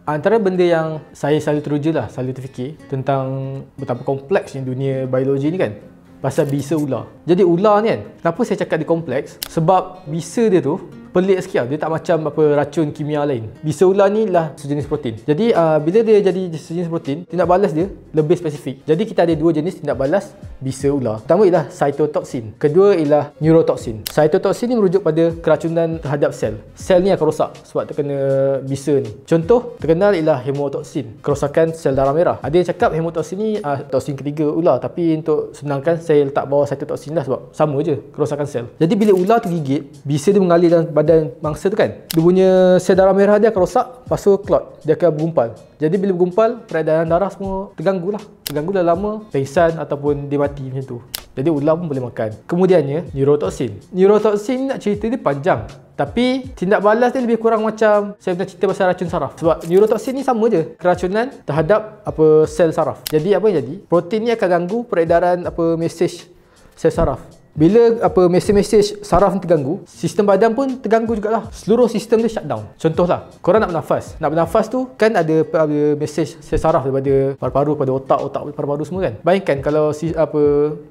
Antara benda yang saya selalu teruja lah, selalu terfikir tentang betapa kompleksnya dunia biologi ni kan, pasal bisa ular. Jadi ular ni kan, kenapa saya cakap dia kompleks? Sebab bisa dia tu pelik sikit lah. Dia tak macam apa racun kimia lain. Bisa ular ni lah sejenis protein. Jadi bila dia jadi sejenis protein, tindak balas dia lebih spesifik. Jadi kita ada dua jenis tindak balas bisa ular. Pertama ialah cytotoxin. Kedua ialah neurotoxin. Cytotoxin ni merujuk pada keracunan terhadap sel. Sel ni akan rosak sebab terkena bisa ni. Contoh terkenal ialah hemotoxin, kerosakan sel darah merah. Ada yang cakap hemotoxin ni toksin ketiga ular, tapi untuk senangkan saya letak bawah cytotoxin lah sebab sama je kerosakan sel. Jadi bila ular tu gigit, bisa dia mengalir dalam badan mangsa tu kan, dia punya sel darah merah dia akan rosak, lepas tu clot, dia akan bergumpal. Jadi bila bergumpal, peredaran darah semua terganggu lah. Terganggu dah lama, pingsan ataupun dia mati macam tu. Jadi ular pun boleh makan. Kemudiannya neurotoxin. Neurotoxin nak cerita dia panjang, tapi tindak balas dia lebih kurang macam saya pernah cerita pasal racun saraf. Sebab neurotoxin ni sama je, keracunan terhadap sel saraf. Jadi apa yang jadi? Protein ni akan ganggu peredaran mesej sel saraf. Bila mesej-mesej saraf ni terganggu, sistem badan pun terganggu jugalah. Seluruh sistem dia shutdown. Contohlah, korang nak bernafas. Nak bernafas tu kan ada mesej sel saraf daripada paru-paru, pada otak paru-paru semua kan. Bayangkan kalau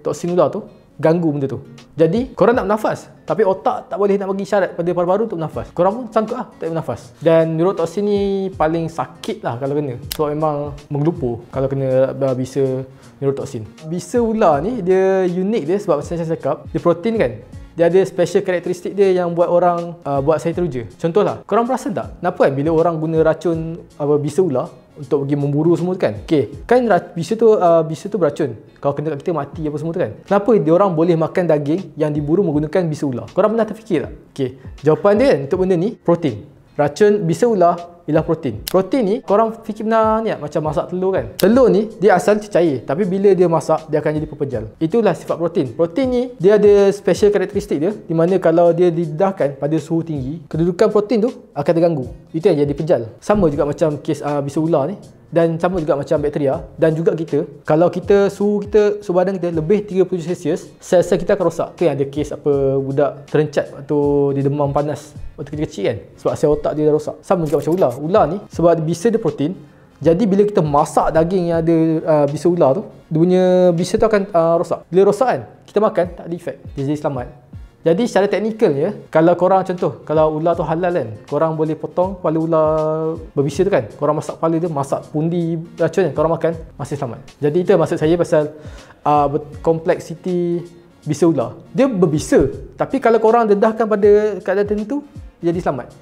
toksin ular tu ganggu benda tu. Jadi korang nak bernafas, tapi otak tak boleh nak bagi syarat pada paru-paru untuk bernafas. Korang pun sangkut lah tak boleh bernafas. Dan neurotoxin ni paling sakit lah kalau kena. Sebab memang menggelupur kalau kena bisa neurotoxin. Bisa ular ni dia unik dia sebab macam saya cakap, dia protein kan. Dia ada special karakteristik dia yang buat orang buat saya teruja. Contohlah, korang perasan tak? Kenapa kan bila orang guna racun bisa ular untuk pergi memburu semua tu kan? Okey, kan bisa tu beracun. Kalau kena kat kita mati apa semua tu kan? Kenapa dia orang boleh makan daging yang diburu menggunakan bisa ular? Korang pernah terfikir tak? Okey, jawapan dia kan untuk benda ni protein. Racun bisa ular ialah protein. Protein ni korang fikir pernah ni macam masak telur kan? Telur ni dia asal cair, tapi bila dia masak dia akan jadi pepejal. Itulah sifat protein. Protein ni dia ada special karakteristik dia, di mana kalau dia didedahkan pada suhu tinggi, kedudukan protein tu akan terganggu. Itu yang jadi pejal. Sama juga macam kes bisa ular ni. Dan sama juga macam bakteria dan juga kita, kalau suhu badan kita lebih 37 Celsius, sel-sel kita akan rosak. Tu yang ada kes budak terencat waktu dia demam panas waktu kecil-kecil kan, sebab sel otak dia dah rosak. Sama juga macam ular. Ular ni sebab bisa dia protein, jadi bila kita masak daging yang ada bisa ular tu, dia punya bisa tu akan rosak. Bila rosak kan, kita makan tak ada efek, dia jadi selamat. Jadi secara teknikalnya, kalau korang contoh, kalau ular tu halal kan, korang boleh potong kepala ular berbisa tu kan, korang masak kepala dia, masak pundi racun kan, korang makan, masih selamat. Jadi itu maksud saya pasal kompleksiti bisa ular. Dia berbisa, tapi kalau korang dedahkan pada keadaan tertentu, jadi selamat.